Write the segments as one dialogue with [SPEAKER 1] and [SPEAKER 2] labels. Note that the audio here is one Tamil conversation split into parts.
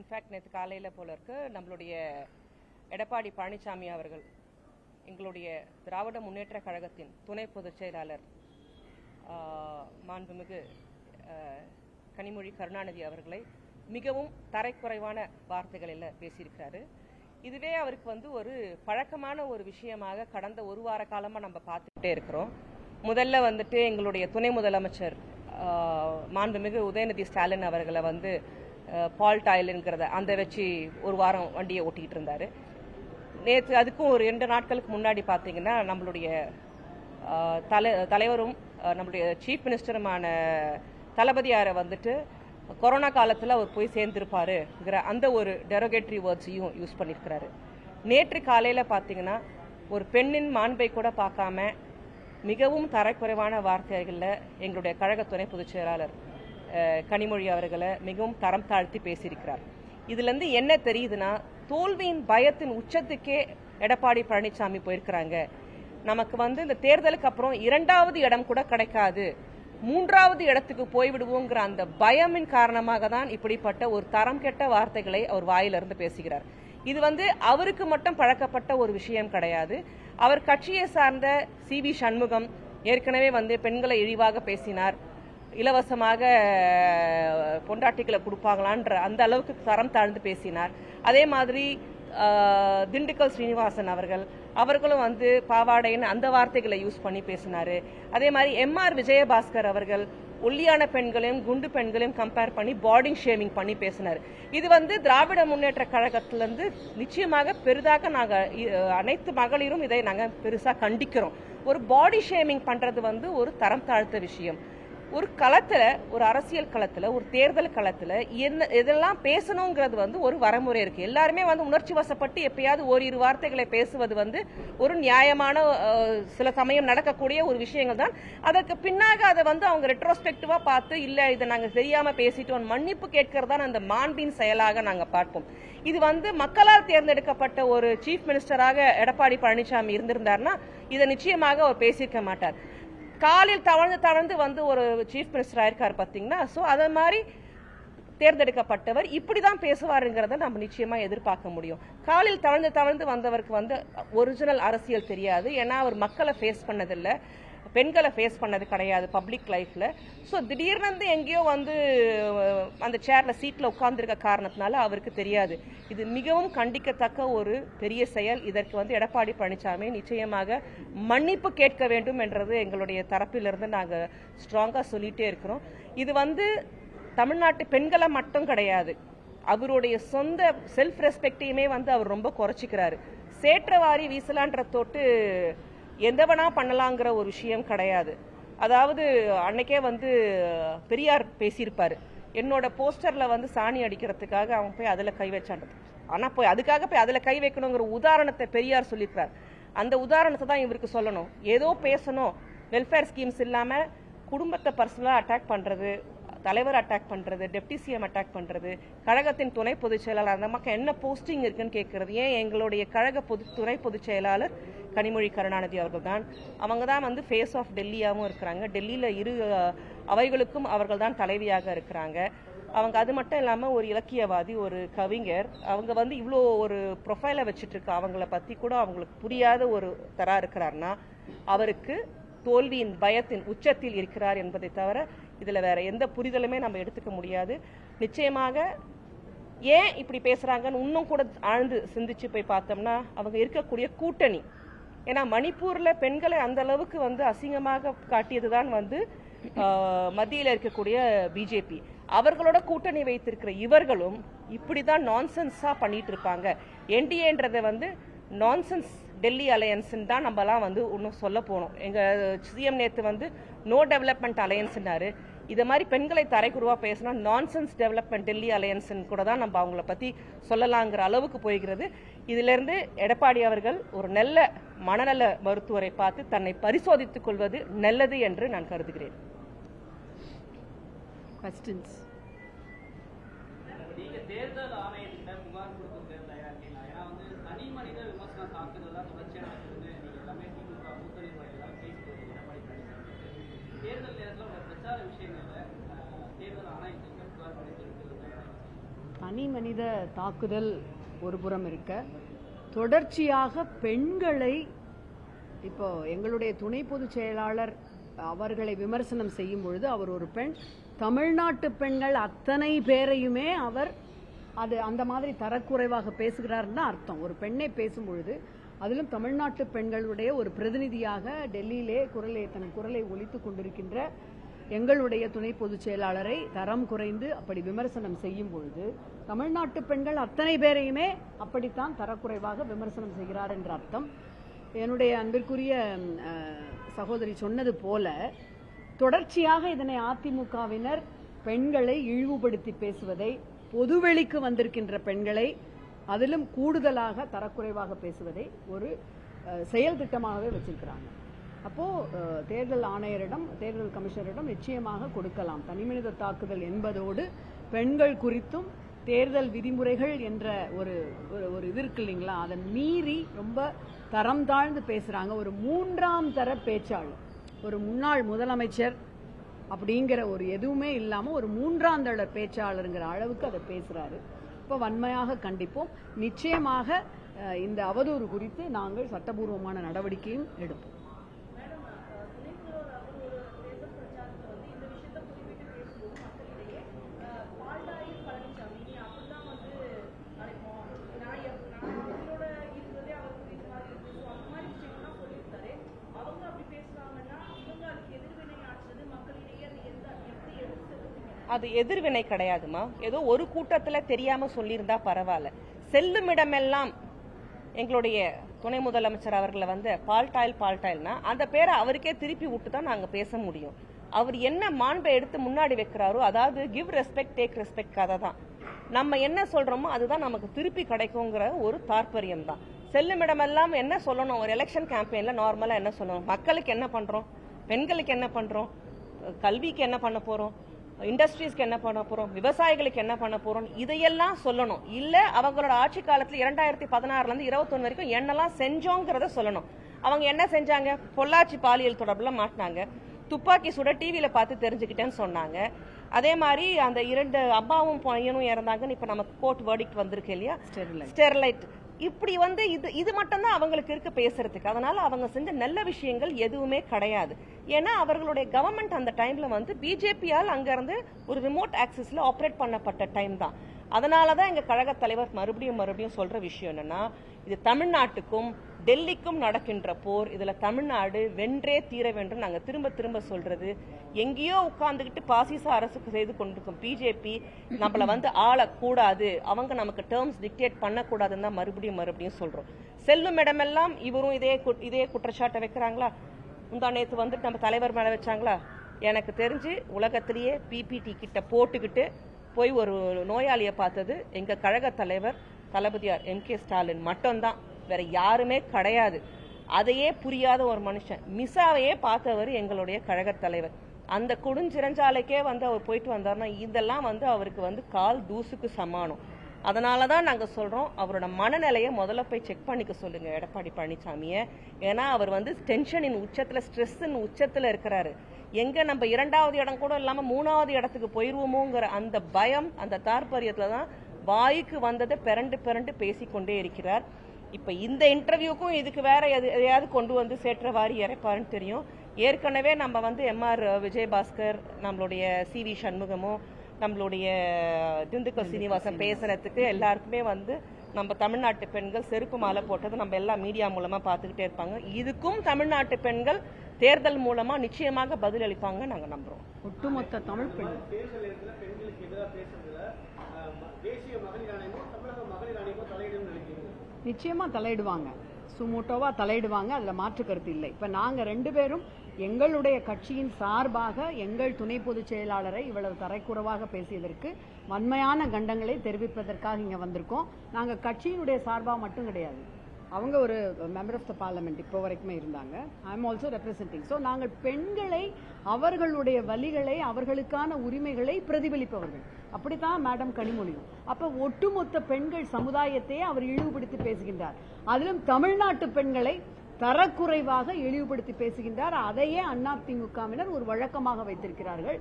[SPEAKER 1] இன்ஃபேக்ட் நேற்று காலையில் போல இருக்கு நம்மளுடைய எடப்பாடி பழனிசாமி அவர்கள் எங்களுடைய திராவிட முன்னேற்ற கழகத்தின் துணை பொதுச் செயலாளர் மாண்புமிகு கனிமொழி கருணாநிதி அவர்களை மிகவும் தரைக்குறைவான வார்த்தைகளில் பேசியிருக்கிறாரு. இதுவே அவருக்கு ஒரு பழக்கமான ஒரு விஷயமாக கடந்த ஒரு வார காலமாக நம்ம பார்த்துக்கிட்டே இருக்கிறோம். முதல்ல எங்களுடைய துணை முதலமைச்சர் மாண்புமிகு உதயநிதி ஸ்டாலின் அவர்களை பால் டாயில்ங்கிறத அந்த வச்சு ஒரு வாரம் வண்டியை ஓட்டிக்கிட்டு இருந்தாரு. நேற்று அதுக்கும் ஒரு 2 நாட்களுக்கு முன்னாடி பார்த்தீங்கன்னா நம்மளுடைய தலைவரும் நம்மளுடைய சீஃப் மினிஸ்டருமான தளபதியாரை கொரோனா காலத்தில் அவர் போய் சேர்ந்திருப்பாருங்கிற அந்த ஒரு டெரோகேட்டரி வேர்ட்ஸையும் யூஸ் பண்ணியிருக்கிறாரு. நேற்று காலையில் பார்த்தீங்கன்னா ஒரு பெண்ணின் மாண்பை கூட பார்க்காம மிகவும் தரக்குறைவான வார்த்தைகளில் எங்களுடைய கழக துணை பொதுச் செயலாளர் கனிமொழி அவர்களை மிகவும் தரம் தாழ்த்தி பேசியிருக்கிறார். இதுலேருந்து என்ன தெரியுதுன்னா, தோல்வியின் பயத்தின் உச்சத்துக்கே எடப்பாடி பழனிசாமி போயிருக்கிறாங்க. நமக்கு இந்த தேர்தலுக்கு அப்புறம் 2வது இடம் கூட கிடைக்காது, 3வது இடத்துக்கு போய்விடுவோங்கிற அந்த பயமின் காரணமாக தான் இப்படிப்பட்ட ஒரு தரம் கெட்ட வார்த்தைகளை அவர் வாயிலிருந்து பேசுகிறார். இது அவருக்கு மட்டும் பழக்கப்பட்ட ஒரு விஷயம் கிடையாது. அவர் கட்சியை சார்ந்த CV சண்முகம் ஏற்கனவே பெண்களை இழிவாக பேசினார், இலவசமாக பொண்டாட்டிகளை கொடுப்பாங்களான்ற அந்த அளவுக்கு தரம் தாழ்ந்து பேசினார். அதே மாதிரி திண்டுக்கல் ஸ்ரீனிவாசன் அவர்களும் பாவாடைன்னு அந்த வார்த்தைகளை யூஸ் பண்ணி பேசினாரு. அதே மாதிரி MR விஜயபாஸ்கர் அவர்கள் ஒல்லியான பெண்களையும் குண்டு பெண்களையும் கம்பேர் பண்ணி பாடி ஷேமிங் பண்ணி பேசினார். இது திராவிட முன்னேற்ற கழகத்திலிருந்து நிச்சயமாக பெரிதாக நாங்கள் அனைத்து மகளிரும் இதை நாங்கள் பெருசாக கண்டிக்கிறோம். ஒரு பாடி ஷேமிங் பண்றது ஒரு தரம் தாழ்த்த விஷயம். ஒரு களத்துல, ஒரு அரசியல் களத்துல, ஒரு தேர்தல் களத்துல என்ன இதெல்லாம் பேசணுங்கிறது ஒரு வரமுறை இருக்கு. எல்லாருமே உணர்ச்சி வசப்பட்டு எப்பயாவது ஓரிரு வார்த்தைகளை பேசுவது ஒரு நியாயமான சில சமயம் நடக்கக்கூடிய ஒரு விஷயங்கள் தான். அதற்கு பின்னாக அதை அவங்க ரெட்ரோஸ்பெக்டிவா பார்த்து இல்ல இதை நாங்க தெரியாம பேசிட்டோம் மன்னிப்பு கேட்கறதான் அந்த மாண்பின் செயலாக நாங்க பார்ப்போம். இது மக்களால் தேர்ந்தெடுக்கப்பட்ட ஒரு சீஃப் மினிஸ்டராக எடப்பாடி பழனிசாமி இருந்திருந்தாருன்னா இதை நிச்சயமாக அவர் பேசியிருக்க மாட்டார். காலில் தவழ்ந்து ஒரு சீஃப் மினிஸ்டர் ஆயிருக்காரு பாத்தீங்கன்னா. சோ அத மாதிரி தேர்ந்தெடுக்கப்பட்டவர் இப்படிதான் பேசுவாருங்கிறத நம்ம நிச்சயமா எதிர்பார்க்க முடியும். காலில் தவழ்ந்து வந்தவருக்கு ஒரிஜினல் அரசியல் தெரியாது. ஏன்னா அவர் மக்களை ஃபேஸ் பண்ணதில்லை, பெண்களை ஃபேஸ் பண்ணது கிடையாது பப்ளிக் லைஃப்ல. ஸோ திடீர்னு எங்கேயோ அந்த சேர்ல சீட்ல உட்கார்ந்துருக்க காரணத்தினால அவருக்கு தெரியாது. இது மிகவும் கண்டிக்கத்தக்க ஒரு பெரிய செயல். இதற்கு எடப்பாடி பழனிசாமி நிச்சயமாக மன்னிப்பு கேட்க வேண்டும் என்றது எங்களுடைய தரப்பிலிருந்து நாங்கள் ஸ்ட்ராங்கா சொல்லிட்டே இருக்கிறோம். இது தமிழ்நாட்டு பெண்களை மட்டும் கிடையாது, அவருடைய சொந்த செல்ஃப் ரெஸ்பெக்டையுமே அவர் ரொம்ப குறைச்சிக்கிறாரு. சேற்றவாரி வீசலான்ற தொட்டு எந்தவனா பண்ணலாங்கிற ஒரு விஷயம் கிடையாது. அதாவது அன்னைக்கே பெரியார் பேசியிருப்பாரு, என்னோட போஸ்டர்ல சாணி அடிக்கிறதுக்காக அவன் போய் அதுல கை வச்சான்றது. ஆனா அதுக்காக போய் அதுல கை வைக்கணுங்கிற உதாரணத்தை பெரியார் சொல்லியிருப்பார். அந்த உதாரணத்தை தான் இவருக்கு சொல்லணும். ஏதோ பேசணும், வெல்ஃபேர் ஸ்கீம்ஸ் இல்லாம குடும்பத்தை பர்சனலா அட்டாக் பண்றது, தலைவர் அட்டாக் பண்றது, டெப்டி சிஎம் அட்டாக் பண்றது, கழகத்தின் துணை பொதுச் செயலாளர் அந்த மக்கள் என்ன போஸ்டிங் இருக்குன்னு கேட்கறது. ஏன் எங்களுடைய கழக துணை பொதுச் செயலாளர் கனிமொழி கருணாநிதி அவர்கள் தான். அவங்க தான் ஃபேஸ் ஆஃப் டெல்லியாவும் இருக்கிறாங்க. டெல்லியில இரு அவைகளுக்கும் அவர்கள் தான் தலைவியாக இருக்கிறாங்க. அவங்க அது மட்டும் இல்லாம ஒரு இலக்கியவாதி, ஒரு கவிஞர். அவங்க இவ்வளோ ஒரு ப்ரொஃபைலை வச்சுட்டு இருக்க அவங்கள பத்தி கூட அவங்களுக்கு புரியாத ஒரு தரா இருக்கிறார்னா அவருக்கு தோல்வியின் பயத்தின் உச்சத்தில் இருக்கிறார் என்பதை தவிர இதுல வேற எந்த புரிதலுமே நம்ம எடுத்துக்க முடியாது. நிச்சயமாக ஏன் இப்படி பேசுறாங்கன்னு இன்னும் கூட ஆழ்ந்து சிந்திச்சு போய் பார்த்தோம்னா அவங்க இருக்கக்கூடிய கூட்டணி. ஏன்னா மணிப்பூர்ல பெண்களை அந்த அளவுக்கு அசிங்கமாக காட்டியதுதான் மத்தியில் இருக்கக்கூடிய பிஜேபி. அவர்களோட கூட்டணி வைத்திருக்கிற இவர்களும் இப்படிதான் நான்சென்ஸா பண்ணிட்டு இருப்பாங்க. என்டிஏன்றதை நான்சென்ஸ் டெல்லி அலையன்ஸ் தான் நம்மலாம் இன்னும் சொல்ல போனோம். எங்க சிஎம் நேத்து நோ டெவலப்மெண்ட் அலையன்ஸ்னாரு. இதை மாதிரி பெண்களை தரைக்குருவா பேசினா நான்சென்ஸ் டெவலப்மெண்ட் டெல்லி அலையன்ஸ் கூட தான் நம்ம அவங்கள பத்தி சொல்லலாங்கிற அளவுக்கு போய்கிறது. இதுல இருந்து எடப்பாடி அவர்கள் ஒரு நல்ல மனநல மருத்துவரை பார்த்து தன்னை பரிசோதித்துக் கொள்வது நல்லது என்று நான் கருதுகிறேன்.
[SPEAKER 2] தேர்தல் ஆணையத்திட்ட புகார் கொடுக்க தயாரிக்கலாம். ஏன்னா தனி மனித விமர்சனம் தாக்குதல் தான் தொடர்ச்சியாக நடக்குதுன்னு நீங்க எல்லாமே திமுக கூட்டணி முறையெல்லாம் பேசிட்டு எடப்பாடி பழனிசாமி தேர்தல் நேரத்தில் பிரச்சார விஷயங்கள்ல தேர்தல் ஆணையத்திட்ட புகார் கொடுத்து
[SPEAKER 3] தனி மனித தாக்குதல் ஒரு புறம் இருக்க, தொடர்ச்சியாக பெண்களை, இப்போ எங்களுடைய துணை பொதுச் செயலாளர் அவர்களை விமர்சனம் செய்யும் பொழுது அவர் ஒரு பெண், தமிழ்நாட்டு பெண்கள் அத்தனை பேரையுமே அவர் அது அந்த மாதிரி தரக்குறைவாக பேசுகிறார்னு தான் அர்த்தம். ஒரு பெண்ணை பேசும் பொழுது, அதிலும் தமிழ்நாட்டு பெண்களுடைய ஒரு பிரதிநிதியாக டெல்லியிலே தன் குரலை ஒலித்துக் கொண்டிருக்கின்ற எங்களுடைய துணை பொதுச் செயலாளரை தரம் குறைந்து அப்படி விமர்சனம் செய்யும் பொழுது, தமிழ்நாட்டு பெண்கள் அத்தனை பேரையுமே அப்படித்தான் தரக்குறைவாக விமர்சனம் செய்கிறார் என்ற அர்த்தம். என்னுடைய அன்பிற்குரிய சகோதரி சொன்னது போல, தொடர்ச்சியாக இதனை அதிமுகவினர் பெண்களை இழிவுபடுத்தி பேசுவதை, பொதுவெளிக்கு வந்திருக்கின்ற பெண்களை அதிலும் கூடுதலாக தரக்குறைவாக பேசுவதை ஒரு செயல் திட்டமாகவே வச்சிருக்கிறாங்க. அப்போ தேர்தல் ஆணையரிடம், தேர்தல் கமிஷனரிடம் நிச்சயமாக கொடுக்கலாம். தனிமனித தாக்குதல் என்பதோடு பெண்கள் குறித்தும் தேர்தல் விதிமுறைகள் என்ற ஒரு இது இருக்கு இல்லைங்களா, அதை மீறி ரொம்ப தரம் தாழ்ந்து பேசுறாங்க. ஒரு மூன்றாம் தர பேச்சாளர், ஒரு முன்னாள் முதலமைச்சர் அப்படிங்கிற ஒரு எதுவுமே இல்லாம ஒரு மூன்றாம் தர பேச்சாளருங்கிற அளவுக்கு அதை பேசுறாரு. இப்ப வன்மையாக கண்டிப்போம். நிச்சயமாக இந்த அவதூறு குறித்து நாங்கள் சட்டபூர்வமான நடவடிக்கையும் எடுப்போம்.
[SPEAKER 1] அது எதிர்வினை கிடையாதுமா. ஏதோ ஒரு கூட்டத்துல தெரியாம சொல்லியிருந்தா பரவாயில்ல. செல்லுமிடமெல்லாம் எங்களுடைய துணை முதலமைச்சர் அவர்களை வந்து பால்டாயில்னா அந்த பேரை அவருக்கே திருப்பி விட்டு தான் நாங்க பேச முடியும். அவர் என்ன மாண்பை எடுத்து முன்னாடி வைக்கிறாரோ, அதாவது கிவ் ரெஸ்பெக்ட் டேக் ரெஸ்பெக்ட் கதை தான். நம்ம என்ன சொல்றோமோ அதுதான் நமக்கு திருப்பி கிடைக்குங்கிற ஒரு தாற்பயம் தான். செல்லுமிடமெல்லாம் என்ன சொல்லணும், ஒரு எலெக்ஷன் கேம்பெயின்ல நார்மலா என்ன சொல்லணும், மக்களுக்கு என்ன பண்றோம், பெண்களுக்கு என்ன பண்றோம், கல்விக்கு என்ன பண்ண போறோம், இண்டஸ்ட்ரீஸ்க்கு என்ன பண்ண போறோம், விவசாயிகளுக்கு என்ன பண்ண போறோம், இதையெல்லாம் சொல்லணும். இல்ல அவங்களோட ஆட்சி காலத்துல 2016 இருந்து 21 வரைக்கும் என்னெல்லாம் செஞ்சோங்கிறத சொல்லணும். அவங்க என்ன செஞ்சாங்க, பொள்ளாச்சி பாலியல் தொடர்புல மாட்டினாங்க, துப்பாக்கி சுட டிவியில பார்த்து தெரிஞ்சுக்கிட்டேன்னு சொன்னாங்க. அதே மாதிரி அந்த 2 அம்மாவும் பையனும் இறந்தாங்கன்னு இப்ப நம்ம கோர்ட் வேர்டிக்ட் வந்திருக்கு இல்லையா, ஸ்டெர்லைட். இப்படி வந்து இது மட்டும் தான் அவங்களுக்கு இருக்கு பேசுறதுக்கு. அதனால அவங்க செஞ்ச நல்ல விஷயங்கள் எதுவுமே கிடையாது. ஏன்னா அவர்களுடைய கவர்மெண்ட் அந்த டைம்ல வந்து பிஜேபியால் அங்க இருந்து ஒரு ரிமோட் ஆக்சஸ்ல ஆப்ரேட் பண்ணப்பட்ட டைம் தான். அதனாலதான் எங்க கழக தலைவர் மறுபடியும் சொல்ற விஷயம் என்னன்னா, இது தமிழ்நாட்டுக்கும் டெல்லிக்கும் நடக்கின்ற போர். இதுல தமிழ்நாடு வென்றே தீர வேண்டும். நாங்க திரும்ப சொல்றது, எங்கேயோ உட்கார்ந்துகிட்டு பாசிச அரசுக்கு செய்து கொண்டிருக்கும் பிஜேபி நம்மள வந்து ஆளக்கூடாது, அவங்க நமக்கு டேர்ம்ஸ் டிக்டேட் பண்ணக்கூடாதுன்னு தான் மறுபடியும் சொல்றோம். செல்லும் இடமெல்லாம் இவரும் இதே குற்றச்சாட்டை வைக்கிறாங்களா? முந்தா நேத்து வந்து நம்ம தலைவர் மேல வச்சாங்களா? எனக்கு தெரிஞ்சு உலகத்திலேயே பிபிடி கிட்ட போட்டுக்கிட்டு போய் ஒரு நோயாளியை பார்த்தது எங்க கழக தலைவர் தளபதியார் MK ஸ்டாலின் மட்டும்தான், வேற யாருமே கிடையாது. அதையே புரியாத ஒரு மனுஷன், மிசாவையே பார்த்தவர் எங்களுடைய கழக தலைவர். அந்த கொடுஞ்சிரஞ்சாலைக்கே வந்து அவர் போயிட்டு வந்தார்னா இதெல்லாம் வந்து அவருக்கு வந்து கால் தூசுக்கு சமானம். அதனாலதான் நாங்க சொல்றோம், அவரோட மனநிலையை முதல்ல போய் செக் பண்ணிக்க சொல்லுங்க எடப்பாடி பழனிசாமிய. ஏன்னா அவர் வந்து டென்ஷனின் உச்சத்துல, ஸ்ட்ரெஸ்ஸின் உச்சத்துல இருக்கிறாரு. எங்க நம்ம 2வது இடம் கூட இல்லாம 3வது இடத்துக்கு போயிருவோமோங்கிற அந்த பயம், அந்த தாற்பயத்துலதான் வாய்க்கு வந்ததை பிறண்டு பேசிக்கொண்டே இருக்கிறார். இப்ப இந்த இன்டர்வியூக்கும் இதுக்கு வேற எதையாவது கொண்டு வந்து சேற்றவாரி இறைப்பாருன்னு தெரியும். ஏற்கனவே நம்ம வந்து MR விஜயபாஸ்கர், நம்மளுடைய CV சண்முகமும், நம்மளுடைய திண்டுக்கல் சீனிவாசன் பேசுறதுக்கு எல்லாருக்குமே வந்து நம்ம தமிழ்நாட்டு பெண்கள் செருப்பு மாலை போட்டது நம்ம எல்லா மீடியா மூலமா பாத்துக்கிட்டே இருப்பாங்க. இதுக்கும் தமிழ்நாட்டு பெண்கள் தேர்தல் மூலமா நிச்சயமாக பதில் அளிப்பாங்க நாங்க நம்புறோம்.
[SPEAKER 3] ஒட்டுமொத்த தமிழ் பெண்கள் நிச்சயமா தலையிடுவாங்க, சுமூட்டோவா தலையிடுவாங்க, அதுல மாற்று கருத்து இல்லை. இப்ப நாங்க 2 பேரும் எங்களுடைய கட்சியின் சார்பாக எங்கள் துணை பொதுச் செயலாளரை இவ்வளவு தரைக்குறைவாக பேசியதற்கு வன்மையான கண்டங்களை தெரிவிப்பதற்காக இங்க வந்திருக்கோம். நாங்க கட்சியினுடைய சார்பா மட்டும் கிடையாது, அவங்க ஒரு மெம்பர் ஆஃப் த பார்லிமெண்ட் இப்போ வரைக்குமே இருந்தாங்க. I am also representing. So நாங்கள் பெண்களை, அவர்களுடைய வலிகளை, அவர்களுக்கான உரிமைகளை பிரதிபலிப்பவர்கள். அப்படித்தான் மேடம் கனிமொழியும். அப்ப ஒட்டுமொத்த பெண்கள் சமுதாயத்தையே அவர் இழிவுபடுத்தி பேசுகின்றார். அதிலும் தமிழ்நாட்டு பெண்களை தரக்குறைவாக இழிவுபடுத்தி பேசுகின்றார். அதையே அதிமுகவினர் ஒரு வழக்கமாக வைத்திருக்கிறார்கள்.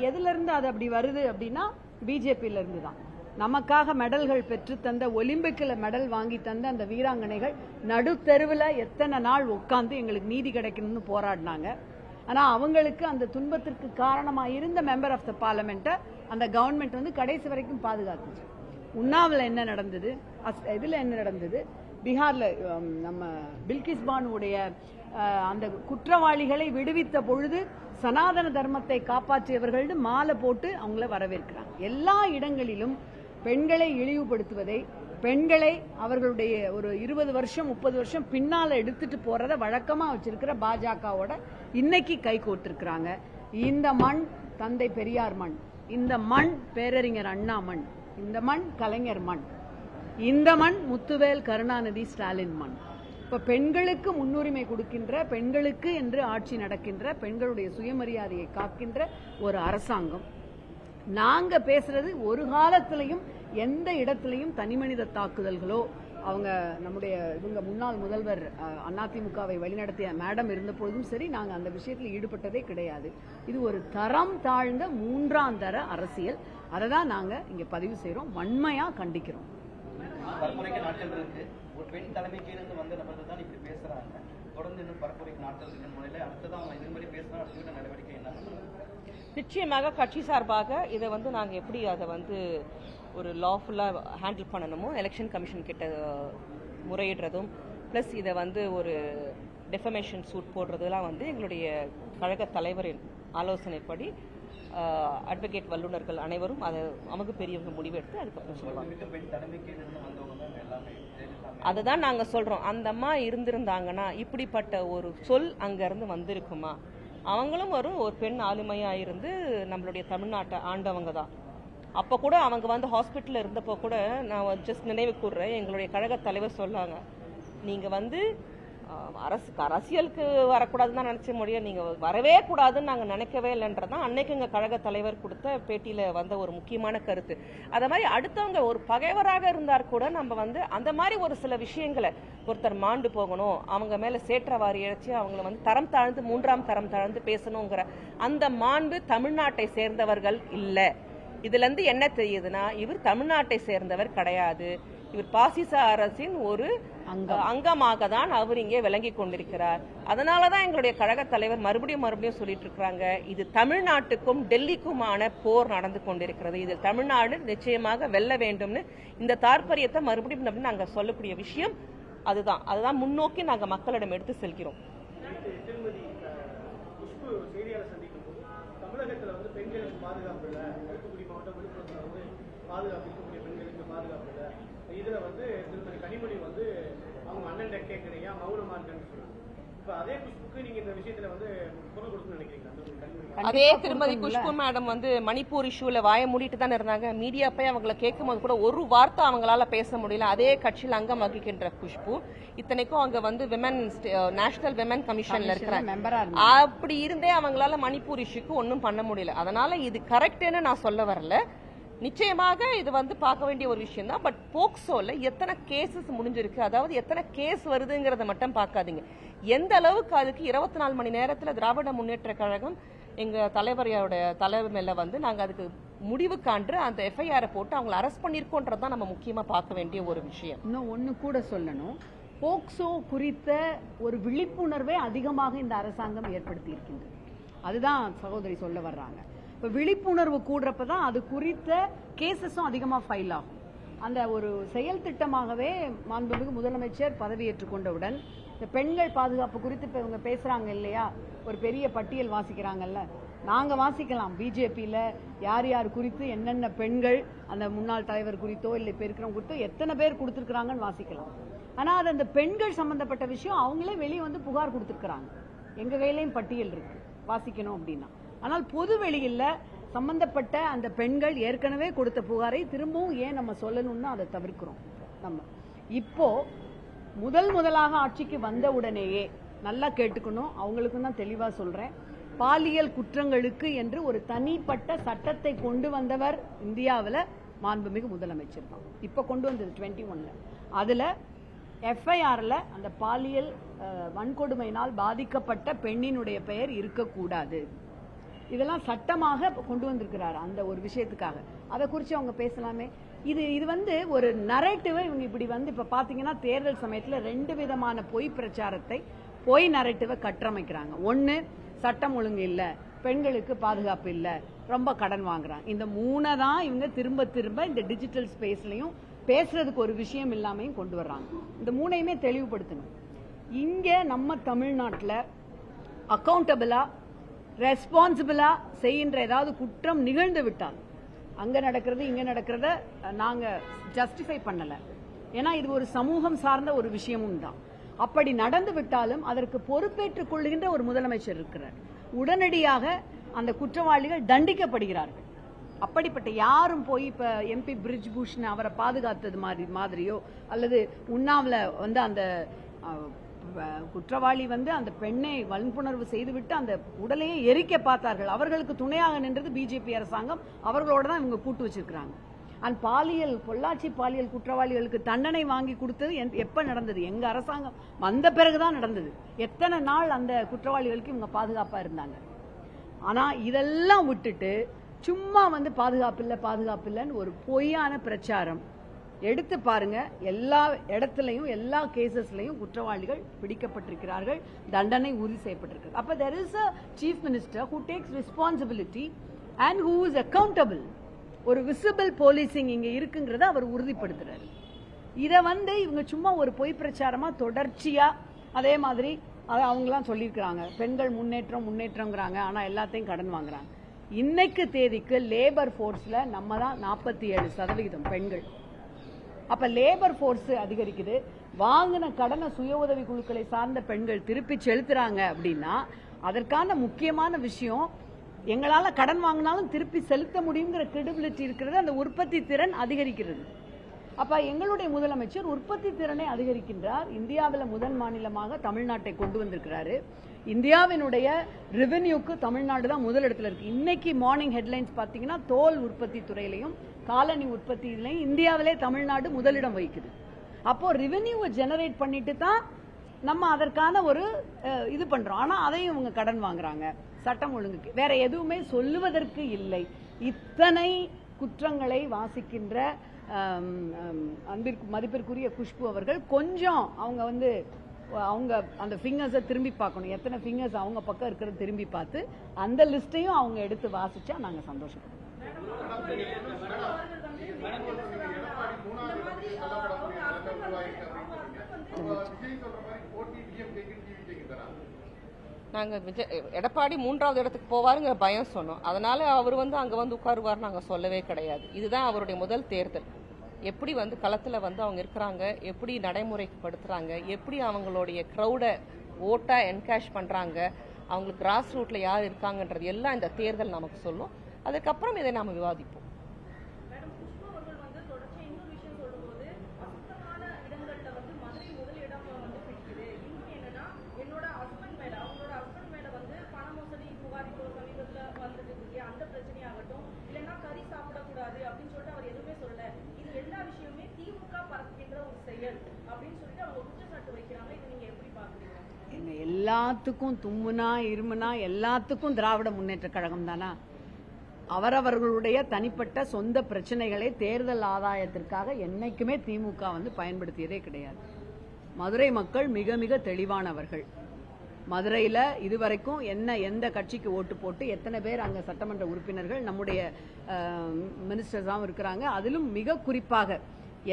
[SPEAKER 3] எதுல இருந்து அது அப்படி வருது அப்படின்னா பிஜேபியில இருந்து தான். நமக்காக மெடல்கள் பெற்று தந்த, ஒலிம்பிக்கில் மெடல் வாங்கி தந்த அந்த வீராங்கனைகள் நடுத்தெருவில் எத்தனை நாள் உட்கார்ந்து எங்களுக்கு நீதி கிடைக்கணும்னு போராடினாங்க. ஆனால் அவங்களுக்கு அந்த துன்பத்திற்கு காரணமாக இருந்த மெம்பர் ஆஃப் த பார்லிமெண்ட்டை அந்த கவர்மெண்ட் வந்து கடைசி வரைக்கும் பாதுகாத்துச்சு. உன்னாவில் என்ன நடந்தது, இதில் என்ன நடந்தது, பீகாரில் நம்ம பில்கிஸ் பானுடைய அந்த குற்றவாளிகளை விடுவித்த பொழுது சனாதன தர்மத்தை காப்பாற்றியவர்கள் மாலை போட்டு அவங்கள வரவேற்கிறாங்க. எல்லா இடங்களிலும் பெண்களை இழிவுபடுத்துவதை, பெண்களை அவர்களுடைய ஒரு 20 வருஷம் 30 வருஷம் பின்னால எடுத்துட்டு போறத வழக்கமா வச்சிருக்கிற பாஜகவோட இன்னைக்கு கை கோர்த்திருக்கிறாங்க. இந்த மண் தந்தை பெரியார் மண், இந்த மண் பேரறிஞர் அண்ணா மண், இந்த மண் கலைஞர் மண், இந்த மண் முத்துவேல் கருணாநிதி ஸ்டாலின் மண். இப்ப பெண்களுக்கு முன்னுரிமை கொடுக்கின்ற, பெண்களுக்கு என்று ஆட்சி நடக்கின்ற, பெண்களுடைய சுயமரியாதையை காக்கின்ற ஒரு அரசாங்கம். நாங்க பேசுறது ஒரு காலத்திலையும் எந்த இடத்திலையும் தனிமனித தாக்குதல்களோ, அவங்க நம்முடைய இவங்க முன்னாள் முதல்வர் அதிமுகவை வழிநடத்திய மேடம் இருந்த பொழுதும் சரி, நாங்க அந்த விஷயத்தில் ஈடுபட்டதே கிடையாது. இது ஒரு தரம் தாழ்ந்த 3ஆம் தர அரசியல். அதை தான் நாங்க இங்க பதிவு செய்யறோம், வன்மையா கண்டிக்கிறோம்.
[SPEAKER 4] பரப்புரைக்கு நாட்கள் இருக்கு. ஒரு பெண் தலைமைக்கு இருந்து வந்த நபர்கள் தான் இப்படி பேசுறாங்க. தொடர்ந்து இன்னும் பரப்புரைக்கு நாட்கள் இருக்கு முறையில் அடுத்ததான் அவங்க இது மாதிரி பேசினா அடுத்த நடவடிக்கை என்ன?
[SPEAKER 1] நிச்சயமாக கட்சி சார்பாக இதை வந்து நாங்கள் எப்படி அதை வந்து ஒரு லாஃபுல்லாக ஹேண்டில் பண்ணணுமோ, எலெக்ஷன் கமிஷன் கிட்ட முறையிடுறதும் ப்ளஸ் இதை வந்து ஒரு டெஃபமேஷன் சூட் போடுறதுலாம் வந்து எங்களுடைய கழக தலைவரின் ஆலோசனைப்படி அட்வொகேட் வல்லுநர்கள் அனைவரும் அதை அவங்க பெரியவங்க முடிவெடுத்து அதுக்கப்புறம் சொல்லுவாங்க. அதுதான் நாங்க சொல்றோம். அந்த அம்மா இருந்திருந்தாங்கன்னா இப்படிப்பட்ட ஒரு சொல் அங்க இருந்து வந்திருக்குமா? அவங்களும் ஒரு பெண் ஆளுமையா இருந்து நம்மளுடைய தமிழ்நாட்டை ஆண்டவங்க தான். அப்ப கூட அவங்க வந்து ஹாஸ்பிட்டல்ல இருந்தப்போ கூட நான் ஜஸ்ட் நினைவு கூறுறேன், எங்களுடைய கழக தலைவர் சொல்லாங்க, நீங்க வந்து அரசியலுக்கு வரக்கூடாதுன்னு தான் நினைச்ச முடியும், நீங்க வரவே கூடாதுன்னு நாங்க நினைக்கவே இல்லைன்றதான் அன்னைக்கு எங்க கழக தலைவர் கொடுத்த பேட்டியில வந்த ஒரு முக்கியமான கருத்து. அத மாதிரி அடுத்தவங்க ஒரு பகைவராக இருந்தார் கூட நம்ம வந்து அந்த மாதிரி ஒரு சில விஷயங்களை, ஒருத்தர் மாண்டு போகணும், அவங்க மேல சேற்றவாரி இழைச்சி அவங்கள வந்து தரம் தாழ்ந்து 3ஆம் தரம் தாழ்ந்து பேசணுங்கிற அந்த மாண்பு தமிழ்நாட்டை சேர்ந்தவர்கள் இல்ல. இதுல இருந்து என்ன தெரியுதுன்னா, இவர் தமிழ்நாட்டை சேர்ந்தவர் கிடையாது, இவர் பாசிச அரசின் ஒரு அங்கமாக தான் அவர் இங்கே விளங்கி கொண்டிருக்கிறார். அதனாலதான் எங்களுடைய கழக தலைவர் மறுபடியும் சொல்லிட்டு இருக்கிறாங்க, இது தமிழ்நாட்டுக்கும் டெல்லிக்குமான போர் நடந்து கொண்டிருக்கிறது, இது தமிழ்நாடு நிச்சயமாக வெல்ல வேண்டும்னு இந்த தாற்பயத்தை மறுபடியும் நாங்க சொல்லக்கூடிய விஷயம் அதுதான் முன்னோக்கி நாங்க மக்களிடம் எடுத்து செல்கிறோம்.
[SPEAKER 5] தமிழகத்துல வந்து பெண்களுக்கு பாதுகாப்பு இல்ல, தூத்துக்குடி மாவட்டம் விழுப்புரத்துல வந்து பாதுகாப்பு இருக்கக்கூடிய பெண்களுக்கு பாதுகாப்பு இல்ல, இதுல வந்து திருமதி கனிமொழி வந்து அவங்க அண்ணன் கேட்கறியா மௌனமா இருக்கான்னு சொல்றாங்க. இப்ப அதே குஷ்புக்கு நீங்க இந்த விஷயத்துல வந்து குரல் கொடுக்கணும்னு நினைக்கிறீங்களா?
[SPEAKER 1] அதே திருமதி குஷ்பு மேடம் வந்து மணிப்பூர் இஷ்யூல வாய மூடிட்டு தானே இருந்தாங்க. மீடியா போய் அவங்கள கேட்கும் போது கூட ஒரு வார்த்தை அவங்களால பேச முடியல. அதே கட்சியில் அங்கம் வகிக்கின்ற குஷ்பு, இத்தனைக்கும் அங்க வந்து நேஷனல் விமன் கமிஷன்ல இருக்கிறாங்க. அப்படி இருந்தே அவங்களால மணிப்பூர் இஷ்யூக்கு ஒன்னும் பண்ண முடியல. அதனால இது கரெக்ட்னு நான் சொல்ல வரல, நிச்சயமாக இது வந்து பார்க்க வேண்டிய ஒரு விஷயம் தான். பட் போக்சோல எத்தனை கேசஸ் முடிஞ்சிருக்கு, அதாவது எத்தனை கேஸ் வருதுங்கிறத மட்டும் பார்க்காதீங்க, எந்த அளவுக்கு அதுக்கு 24 மணி நேரத்தில் திராவிட முன்னேற்ற கழகம் எங்க தலைவரோட தலைமையில வந்து நாங்க அதுக்கு முடிவு காண்று அந்த எஃப்ஐஆரை போட்டு அவங்களை அரெஸ்ட் பண்ணிருக்கோன்றதான் நம்ம முக்கியமா பார்க்க வேண்டிய ஒரு விஷயம்.
[SPEAKER 3] இன்னும் ஒண்ணு கூட சொல்லணும், போக்சோ குறித்த ஒரு விழிப்புணர்வை அதிகமாக இந்த அரசாங்கம் ஏற்படுத்தி இருக்கின்றது. அதுதான் சகோதரி சொல்ல வர்றாங்க. இப்ப விழிப்புணர்வு கூடுறப்பதான் அது குறித்த கேசஸும் அதிகமா ஃபைல் ஆகும். அந்த ஒரு செயல் திட்டமாகவே மாண்புமிகு முதலமைச்சர் பதவியேற்றுக் கொண்டவுடன் இந்த பெண்கள் பாதுகாப்பு குறித்து இப்ப இவங்க பேசுறாங்க இல்லையா, ஒரு பெரிய பட்டியல் வாசிக்கிறாங்கல்ல, நாங்க வாசிக்கலாம் பிஜேபியில யார் யார் குறித்து என்னென்ன பெண்கள் அந்த முன்னாள் தலைவர் குறித்தோ இல்லை இப்ப இருக்கிறவங்க குறித்தோ எத்தனை பேர் கொடுத்திருக்கிறாங்கன்னு வாசிக்கலாம். ஆனா அது அந்த பெண்கள் சம்பந்தப்பட்ட விஷயம் அவங்களே வெளியே வந்து புகார் கொடுத்திருக்கிறாங்க. எங்க கையிலையும் பட்டியல் இருக்கு வாசிக்கணும் அப்படின்னா. ஆனால் பொது வெளியில சம்பந்தப்பட்ட அந்த பெண்கள் ஏற்கனவே கொடுத்த புகாரை திரும்பவும் ஏன் நம்ம சொல்லணும்னு அதை தவிர்க்கிறோம். நம்ம இப்போ முதலாக ஆட்சிக்கு வந்த உடனேயே நல்லா கேட்டுக்கணும், அவங்களுக்கும் தான் தெளிவா சொல்றேன், பாலியல் குற்றங்களுக்கு என்று ஒரு தனிப்பட்ட சட்டத்தை கொண்டு வந்தவர் இந்தியாவில் மாண்புமிகு முதலமைச்சர் தான். இப்ப கொண்டு வந்தது 21ல. அதுல எஃப்ஐஆர்ல அந்த பாலியல் வன்கொடுமையினால் பாதிக்கப்பட்ட பெண்ணினுடைய பெயர் இருக்கக்கூடாது. இதெல்லாம் சட்டமாக கொண்டு வந்திருக்கிறார் அந்த ஒரு விஷயத்துக்காக. அதை குறித்து அவங்க பேசலாமே. இது வந்து ஒரு நரேட்டிவை இவங்க இப்படி வந்து இப்ப பாத்தீங்கன்னா தேர்தல் சமயத்துல 2 விதமான பொய் பிரச்சாரத்தை பொய் நரேட்டிவை கட்டமைக்கிறாங்க. ஒன்னு, சட்டம் ஒழுங்கு இல்ல, பெண்களுக்கு பாதுகாப்பு இல்ல, ரொம்ப கடன் வாங்குறாங்க. இந்த 3 தான் இவங்க திரும்ப திரும்ப இந்த டிஜிட்டல் ஸ்பேஸ்லயும் பேசுறதுக்கு ஒரு விஷயம் இல்லாமையும் கொண்டு வர்றாங்க. இந்த 3ஐயுமே தெளிவுபடுத்தணும். இங்க நம்ம தமிழ்நாட்டுல அக்கௌண்டபிளா ரெஸ்பான்சிபிளா செய்கின்ற ஏதாவது குற்றம் நிகழ்ந்து விட்டால் அங்க நடக்கிறது இங்க நடக்கிறத நாங்க ஜஸ்டிஃபை பண்ணல. ஏன்னா இது ஒரு சமூகம் சார்ந்த ஒரு விஷயமும் தான். அப்படி நடந்து விட்டாலும் அதற்கு பொறுப்பேற்றுக் கொள்கின்ற ஒரு முதலமைச்சர் இருக்கிறார். உடனடியாக அந்த குற்றவாளிகள் தண்டிக்கப்படுகிறார்கள். அப்படிப்பட்ட யாரும் போய் இப்ப MP பிரிஜ் பூஷன் அவரை பாதுகாத்தது மாதிரியோ அல்லது உண்ணாவில வந்து அந்த குற்றவாளி வந்து அந்த பெண்ணை வன்புணர்வு செய்துவிட்டு அந்த உடலையே எரிக்க பார்த்தார்கள். அவர்களுக்கு துணையாக நின்றது பிஜேபி அரசாங்கம். அவர்களோட தான் இவங்க கூட்டு வச்சிருக்கிறாங்க. அந்த பொள்ளாச்சி பாலியல் குற்றவாளிகளுக்கு தண்டனை வாங்கி கொடுத்தது எப்ப நடந்தது? எங்க அரசாங்கம் வந்த பிறகுதான் நடந்தது. எத்தனை நாள் அந்த குற்றவாளிகளுக்கு இவங்க பாதுகாப்பா இருந்தாங்க? ஆனா இதெல்லாம் விட்டுட்டு சும்மா வந்து பாதுகாப்பு இல்லைன்னு ஒரு பொய்யான பிரச்சாரம் எடுத்து பாருங்க. எல்லா இடத்துலையும் எல்லா கேசஸ்லயும் குற்றவாளிகள் பிடிக்கப்பட்டிருக்கிறார்கள், தண்டனை உறுதி செய்யப்பட்டிருக்கு. அப்ப there is a chief minister who takes responsibility and who is accountable. ஒரு விசிபிள் போலீசிங் இங்க இருக்குங்கிறத அவர் உறுதிப்படுத்துறாரு. இத வந்து இவங்க சும்மா ஒரு பொய் பிரச்சாரமா தொடர்ச்சியா அதே மாதிரி அவங்கலாம் சொல்லியிருக்கிறாங்க, பெண்கள் முன்னேற்றம்ங்கிறாங்க, ஆனா எல்லாத்தையும் கடன் வாங்குறாங்க. இன்னைக்கு தேதிக்கு லேபர் போர்ஸ்ல நம்ம தான் 47% பெண்கள். அப்ப லேபர் போர்ஸ் அதிகரிக்குது. வாங்கின கடனை சுய உதவி குழுக்களை சார்ந்த பெண்கள் திருப்பி செலுத்துறாங்க அப்படின்னா அதற்கான முக்கியமான விஷயம் எங்களால கடன் வாங்கினாலும் திருப்பி செலுத்த முடியுங்கிற கிரெடிபிலிட்டி இருக்கிறது. அந்த உற்பத்தி திறன் அதிகரிக்கிறது. அப்ப எங்களுடைய முதலமைச்சர் உற்பத்தி திறனை அதிகரிக்கின்றார். இந்தியாவில் முதல் மாநிலமாக தமிழ்நாட்டை கொண்டு வந்திருக்கிறாரு. இந்தியாவினுடைய ரெவென்யூக்கு தமிழ்நாடு தான் முதலிடத்துல இருக்கு. இன்னைக்கு மார்னிங் ஹெட்லைன்ஸ் பாத்தீங்கன்னா தோல் உற்பத்தி துறையிலையும் காலனி உற்பத்தியிலையும் இந்தியாவிலே தமிழ்நாடு முதலிடம் வகிக்குது. அப்போ ரெவென்யூவை ஜெனரேட் பண்ணிட்டு தான் நம்ம அதற்கான ஒரு இது பண்றோம். ஆனா அதையும் இவங்க கடன் வாங்குறாங்க. சட்டம் ஒழுங்குக்கு வேற எதுவுமே சொல்லுவதற்கு இல்லை. இத்தனை குற்றங்களை வாசிக்கின்ற மதிப்பிற்குரிய குஷ்பு அவர்கள் கொஞ்சம் அவங்க அந்த ஃபிங்கர்ஸை திரும்பி பார்க்கணும். எத்தனை ஃபிங்கர்ஸ் அவங்க பக்கம் இருக்கிறத திரும்பி பார்த்து அந்த லிஸ்டையும் அவங்க எடுத்து வாசிச்சா நாங்க சந்தோஷப்படுவோம்.
[SPEAKER 1] நாங்கள் எடப்பாடி 3வது இடத்துக்கு போவாருங்கிற பயம் சொன்னோம். அதனால அவர் அங்கே உட்காருவார் நாங்கள் சொல்லவே கிடையாது. இதுதான் அவருடைய முதல் தேர்தல். எப்படி களத்தில் அவங்க இருக்கிறாங்க, எப்படி நடைமுறைப்படுத்துகிறாங்க, எப்படி அவங்களுடைய க்ரௌடை ஓட்டாக என்கேஷ் பண்ணுறாங்க, அவங்களுக்கு கிராஸ் ரூட்டில் யார் இருக்காங்கன்றது எல்லாம் இந்த தேர்தல் நமக்கு சொல்லும். அதுக்கப்புறம் இதை நாம் விவாதிப்போம்.
[SPEAKER 3] எல்லாத்துக்கும் தும்முனா இருமுனா எல்லாத்துக்கும் திராவிட முன்னேற்ற கழகம் தானா? அவரவர்களுடைய தனிப்பட்ட சொந்த பிரச்சனைகளை தேர்தல் ஆதாயத்திற்காக என்னைக்குமே திமுக பயன்படுத்தியதே கிடையாது. மதுரை மக்கள் மிக மிக தெளிவானவர்கள். மதுரையில இதுவரைக்கும் எந்த கட்சிக்கு ஓட்டு போட்டு எத்தனை பேர் அங்க சட்டமன்ற உறுப்பினர்கள் நம்முடைய மினிஸ்டர்ஸாவும் இருக்கிறாங்க. அதிலும் மிக குறிப்பாக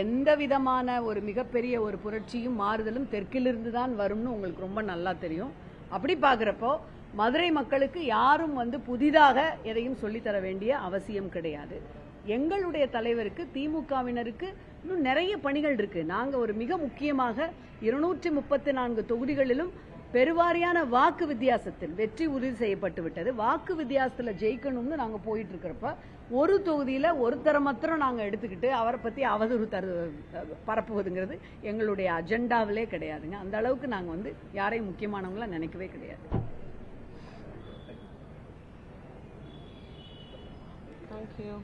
[SPEAKER 3] எந்த விதமான ஒரு மிகப்பெரிய ஒரு புரட்சியும் மாறுதலும் தெற்கிலிருந்து தான் வரும்னு உங்களுக்கு ரொம்ப நல்லா தெரியும். அப்படி பாக்குறப்போ மதுரை மக்களுக்கு யாரும் புதிதாக எதையும் சொல்லித்தர வேண்டிய அவசியம் கிடையாது. எங்களுடைய தலைவருக்கு திமுகவினருக்கு இன்னும் நிறைய பணிகள் இருக்கு. நாங்க ஒரு மிக முக்கியமாக 234 தொகுதிகளிலும் பெருவாரியான வாக்கு வித்தியாசத்தில் வெற்றி உறுதி செய்யப்பட்டு விட்டது. வாக்கு வித்தியாசத்துல ஜெயிக்கணும்னு நாங்க போயிட்டு இருக்கிறப்ப ஒரு தொகுதியில ஒருத்தர மாத்திரம் நாங்க எடுத்துக்கிட்டு அவரை பத்தி அவதூறு பரப்புவதுங்கிறது எங்களுடைய அஜெண்டாவிலே கிடையாதுங்க. அந்த அளவுக்கு நாங்க யாரையும் முக்கியமானவங்களா நினைக்கவே கிடையாது.
[SPEAKER 1] Thank you.